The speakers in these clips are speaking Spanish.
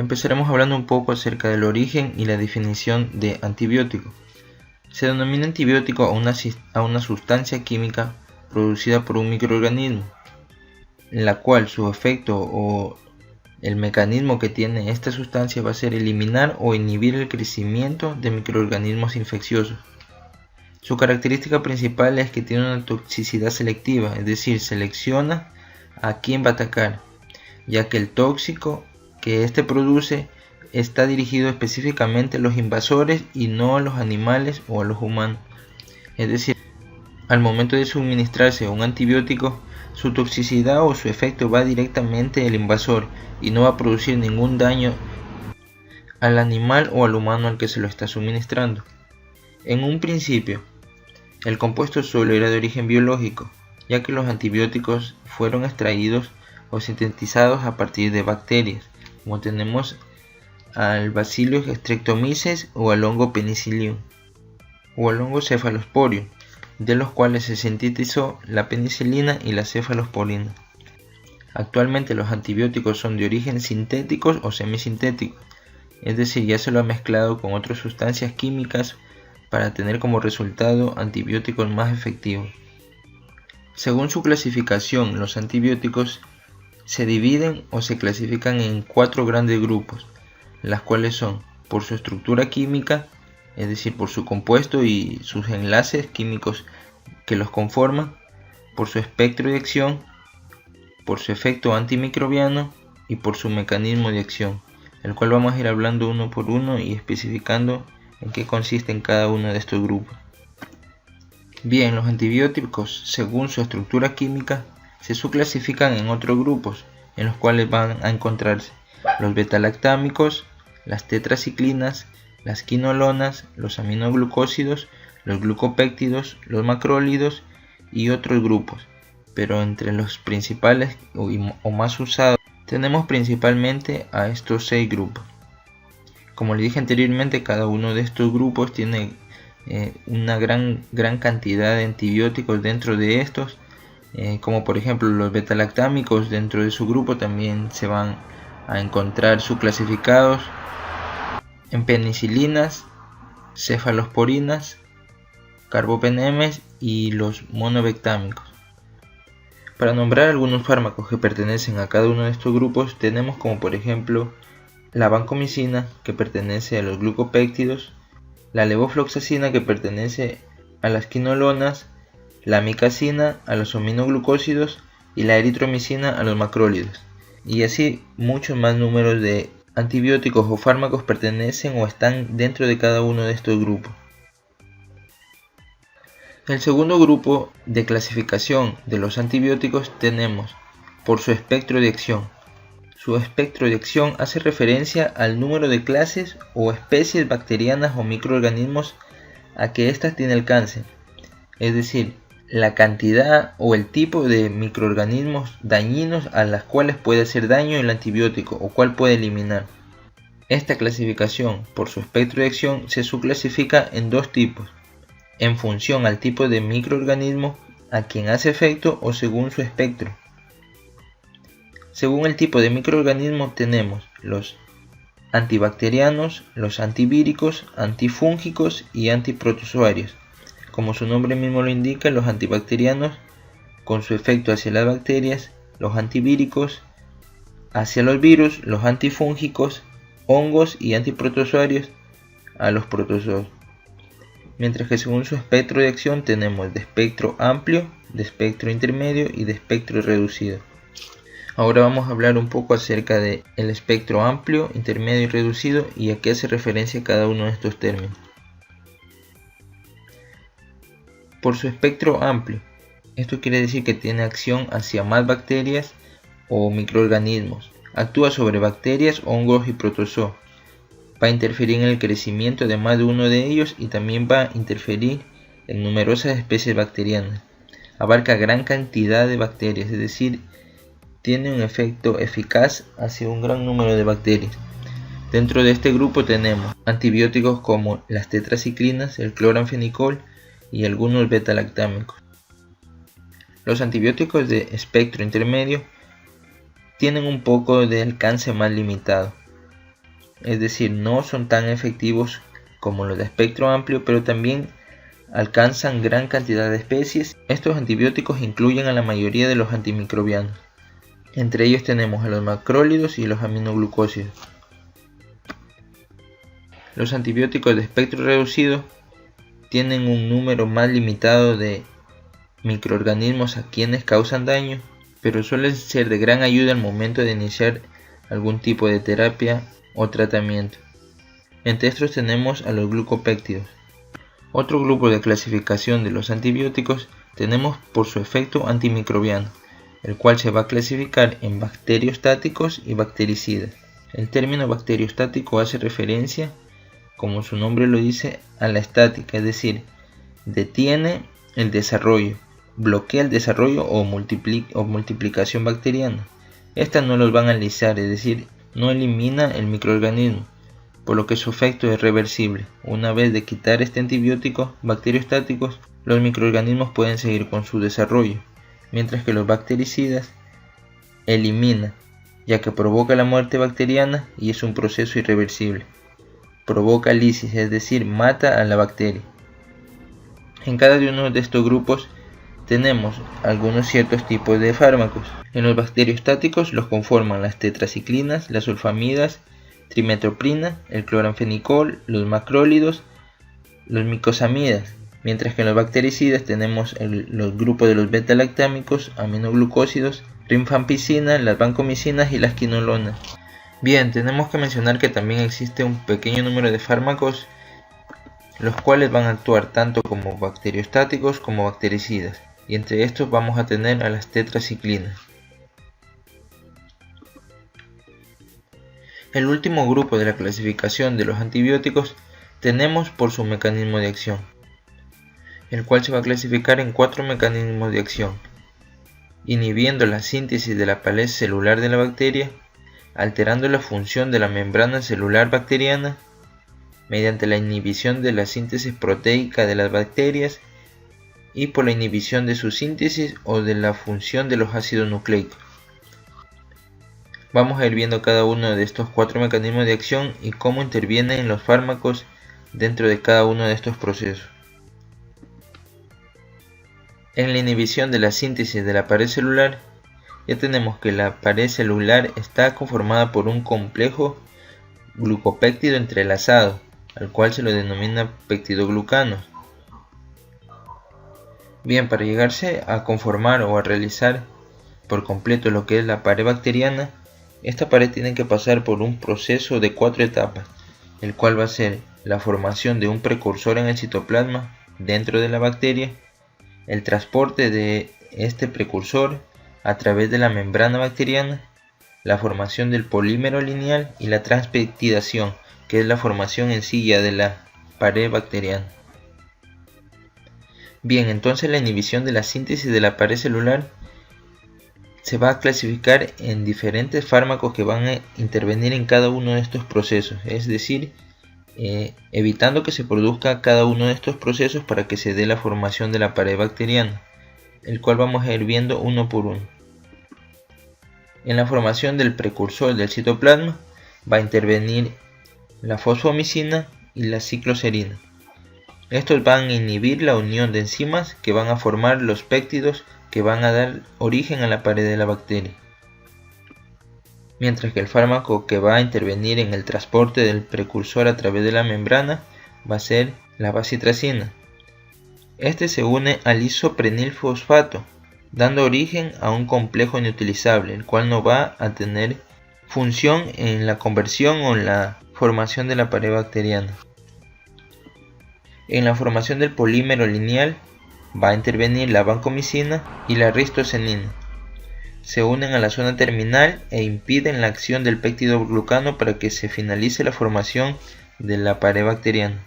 Empezaremos hablando un poco acerca del origen y la definición de antibiótico. Se denomina antibiótico a una sustancia química producida por un microorganismo, en la cual su efecto o el mecanismo que tiene esta sustancia va a ser eliminar o inhibir el crecimiento de microorganismos infecciosos. Su característica principal es que tiene una toxicidad selectiva, es decir, selecciona a quién va a atacar, ya que el tóxico que éste produce está dirigido específicamente a los invasores y no a los animales o a los humanos. Es decir, al momento de suministrarse un antibiótico, su toxicidad o su efecto va directamente al invasor y no va a producir ningún daño al animal o al humano al que se lo está suministrando. En un principio, el compuesto solo era de origen biológico, ya que los antibióticos fueron extraídos o sintetizados a partir de bacterias, como tenemos al Bacillus streptomyces o al hongo Penicillium o al hongo Cephalosporium, de los cuales se sintetizó la penicilina y la cefalosporina. Actualmente los antibióticos son de origen sintéticos o semisintéticos, es decir, ya se lo ha mezclado con otras sustancias químicas para tener como resultado antibióticos más efectivos. Según su clasificación, los antibióticos se dividen o se clasifican en 4 grandes grupos, las cuales son por su estructura química, es decir, por su compuesto y sus enlaces químicos que los conforman, por su espectro de acción, por su efecto antimicrobiano y por su mecanismo de acción, el cual vamos a ir hablando uno por uno y especificando en qué consisten cada uno de estos grupos. Bien, los antibióticos, según su estructura química, se subclasifican en otros grupos, en los cuales van a encontrarse los betalactámicos, las tetraciclinas, las quinolonas, los aminoglucósidos, los glucopéptidos, los macrólidos y otros grupos. Pero entre los principales o más usados tenemos principalmente a estos 6 grupos. Como le dije anteriormente, cada uno de estos grupos tiene una gran cantidad de antibióticos dentro de estos, como por ejemplo los betalactámicos. Dentro de su grupo también se van a encontrar subclasificados en penicilinas, cefalosporinas, carbapenemes y los monovectámicos. Para nombrar algunos fármacos que pertenecen a cada uno de estos grupos, tenemos como por ejemplo la vancomicina, que pertenece a los glucopéptidos, la levofloxacina, que pertenece a las quinolonas, la amicacina a los aminoglucósidos y la eritromicina a los macrólidos. Y así muchos más números de antibióticos o fármacos pertenecen o están dentro de cada uno de estos grupos. El segundo grupo de clasificación de los antibióticos tenemos por su espectro de acción. Su espectro de acción hace referencia al número de clases o especies bacterianas o microorganismos a que éstas tienen alcance, es decir, la cantidad o el tipo de microorganismos dañinos a las cuales puede hacer daño el antibiótico o cual puede eliminar. Esta clasificación por su espectro de acción se subclasifica en 2 tipos, en función al tipo de microorganismo a quien hace efecto o según su espectro. Según el tipo de microorganismo tenemos los antibacterianos, los antivíricos, antifúngicos y antiprotozoarios. Como su nombre mismo lo indica, los antibacterianos con su efecto hacia las bacterias, los antivíricos hacia los virus, los antifúngicos, hongos y antiprotozoarios a los protozoos. Mientras que según su espectro de acción tenemos de espectro amplio, de espectro intermedio y de espectro reducido. Ahora vamos a hablar un poco acerca del espectro amplio, intermedio y reducido y a qué hace referencia cada uno de estos términos. Por su espectro amplio, esto quiere decir que tiene acción hacia más bacterias o microorganismos. Actúa sobre bacterias, hongos y protozoos. Va a interferir en el crecimiento de más de uno de ellos y también va a interferir en numerosas especies bacterianas. Abarca gran cantidad de bacterias, es decir, tiene un efecto eficaz hacia un gran número de bacterias. Dentro de este grupo tenemos antibióticos como las tetraciclinas, el cloranfenicol y algunos betalactámicos. Los antibióticos de espectro intermedio tienen un poco de alcance más limitado. es decir, no son tan efectivos como los de espectro amplio, pero también alcanzan gran cantidad de especies. Estos antibióticos incluyen a la mayoría de los antimicrobianos. Entre ellos tenemos a los macrólidos y los aminoglucósidos. Los antibióticos de espectro reducido tienen un número más limitado de microorganismos a quienes causan daño, pero suelen ser de gran ayuda al momento de iniciar algún tipo de terapia o tratamiento. Entre estos tenemos a los glucopéptidos. Otro grupo de clasificación de los antibióticos tenemos por su efecto antimicrobiano, el cual se va a clasificar en bacteriostáticos y bactericidas. El término bacteriostático hace referencia, como su nombre lo dice, a la estática, es decir, detiene el desarrollo, bloquea el desarrollo o multiplicación bacteriana. Estas no los van a alisar, es decir, no elimina el microorganismo, por lo que su efecto es reversible. Una vez de quitar este antibiótico bacteriostáticos, los microorganismos pueden seguir con su desarrollo, mientras que los bactericidas elimina, ya que provoca la muerte bacteriana y es un proceso irreversible. Provoca lisis, es decir, mata a la bacteria. En cada uno de estos grupos tenemos algunos ciertos tipos de fármacos. En los bacteriostáticos los conforman las tetraciclinas, las sulfamidas, trimetoprina, el cloranfenicol, los macrólidos, los micosamidas, mientras que en los bactericidas tenemos los grupos de los beta-lactámicos, aminoglucósidos, rifampicina, las vancomicinas y las quinolonas. Bien, tenemos que mencionar que también existe un pequeño número de fármacos los cuales van a actuar tanto como bacteriostáticos como bactericidas, y entre estos vamos a tener a las tetraciclinas. El último grupo de la clasificación de los antibióticos tenemos por su mecanismo de acción, el cual se va a clasificar en 4 mecanismos de acción: inhibiendo la síntesis de la pared celular de la bacteria, alterando la función de la membrana celular bacteriana, mediante la inhibición de la síntesis proteica de las bacterias y por la inhibición de su síntesis o de la función de los ácidos nucleicos. Vamos a ir viendo cada uno de estos 4 mecanismos de acción y cómo intervienen los fármacos dentro de cada uno de estos procesos. En la inhibición de la síntesis de la pared celular, ya tenemos que la pared celular está conformada por un complejo glucopéptido entrelazado, al cual se lo denomina peptidoglucanos. Bien, para llegarse a conformar o a realizar por completo lo que es la pared bacteriana, esta pared tiene que pasar por un proceso de 4 etapas, el cual va a ser la formación de un precursor en el citoplasma dentro de la bacteria, el transporte de este precursor a través de la membrana bacteriana, la formación del polímero lineal y la transpeptidación, que es la formación en sí ya de la pared bacteriana. Bien, entonces la inhibición de la síntesis de la pared celular se va a clasificar en diferentes fármacos que van a intervenir en cada uno de estos procesos, es decir, evitando que se produzca cada uno de estos procesos para que se dé la formación de la pared bacteriana, el cual vamos a ir viendo uno por uno. En la formación del precursor del citoplasma va a intervenir la fosfomicina y la cicloserina. Estos van a inhibir la unión de enzimas que van a formar los péptidos que van a dar origen a la pared de la bacteria. Mientras que el fármaco que va a intervenir en el transporte del precursor a través de la membrana va a ser la bacitracina. Este se une al isoprenilfosfato, dando origen a un complejo inutilizable, el cual no va a tener función en la conversión o en la formación de la pared bacteriana. En la formación del polímero lineal va a intervenir la vancomicina y la ristocenina. Se unen a la zona terminal e impiden la acción del peptidoglucano para que se finalice la formación de la pared bacteriana.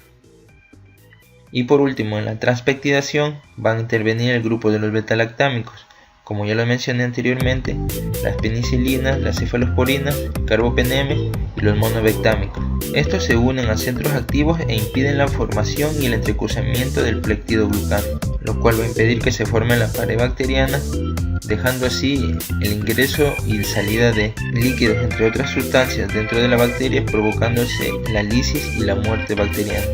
Y por último, en la transpeptidación van a intervenir el grupo de los beta-lactámicos, como ya lo mencioné anteriormente, las penicilinas, las cefalosporinas, carbapenemes y los monobectámicos. Estos se unen a centros activos e impiden la formación y el entrecruzamiento del peptidoglucano, lo cual va a impedir que se forme la pared bacteriana dejando así el ingreso y salida de líquidos entre otras sustancias dentro de la bacteria, provocándose la lisis y la muerte bacteriana.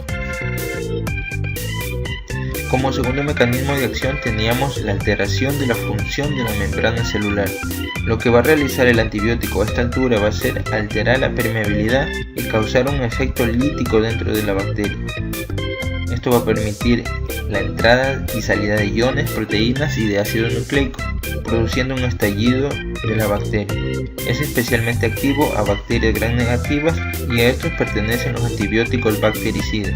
Como segundo mecanismo de acción teníamos la alteración de la función de la membrana celular. Lo que va a realizar el antibiótico a esta altura va a ser alterar la permeabilidad y causar un efecto lítico dentro de la bacteria. Esto va a permitir la entrada y salida de iones, proteínas y de ácido nucleico, produciendo un estallido de la bacteria. Es especialmente activo a bacterias gram negativas y a estos pertenecen los antibióticos bactericidas.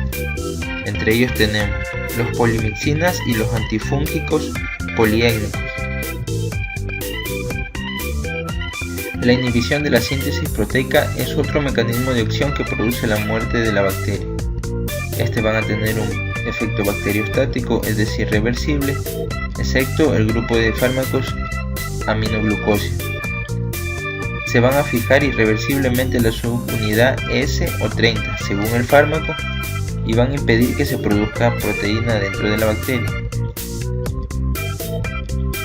Entre ellos tenemos los polimixinas y los antifúngicos poliédricos. La inhibición de la síntesis proteica es otro mecanismo de acción que produce la muerte de la bacteria. Este van a tener un efecto bacteriostático, es decir, reversible, excepto el grupo de fármacos aminoglucósidos. Se van a fijar irreversiblemente la subunidad S o 30 según el fármaco y van a impedir que se produzca proteína dentro de la bacteria.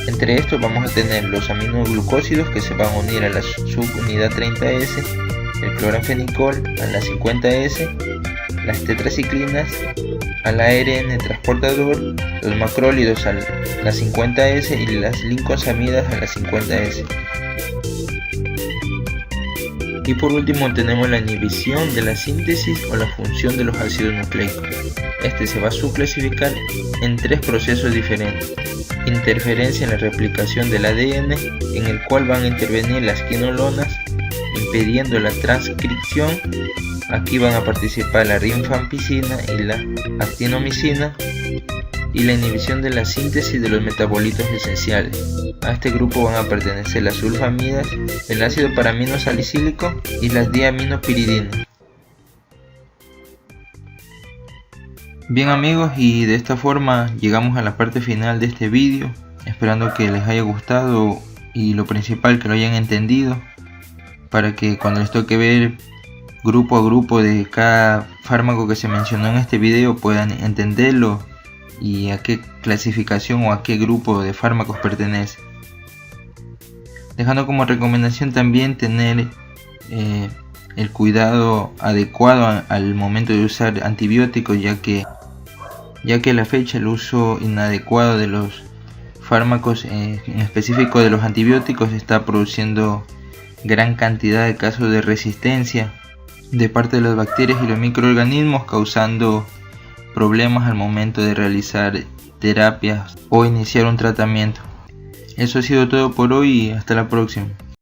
Entre estos vamos a tener los aminoglucósidos que se van a unir a la subunidad 30S, el cloranfenicol a la 50S, las tetraciclinas al ARN transportador, los macrólidos a la 50S y las lincosamidas a la 50S. Y por último tenemos la inhibición de la síntesis o la función de los ácidos nucleicos. Este se va a subclasificar en tres procesos diferentes. Interferencia en la replicación del ADN, en el cual van a intervenir las quinolonas, impidiendo la transcripción. Aquí van a participar la rifampicina y la actinomicina, y la inhibición de la síntesis de los metabolitos esenciales. A este grupo van a pertenecer las sulfamidas, el ácido paraminosalicílico y las diaminopiridinas. Bien amigos, y de esta forma llegamos a la parte final de este vídeo, esperando que les haya gustado y lo principal que lo hayan entendido, para que cuando les toque ver grupo a grupo de cada fármaco que se mencionó en este video puedan entenderlo y a qué clasificación o a qué grupo de fármacos pertenece. Dejando como recomendación también tener el cuidado adecuado al momento de usar antibióticos, ya que a la fecha el uso inadecuado de los fármacos, en específico de los antibióticos, está produciendo gran cantidad de casos de resistencia de parte de las bacterias y los microorganismos, causando problemas al momento de realizar terapias o iniciar un tratamiento. Eso ha sido todo por hoy y hasta la próxima.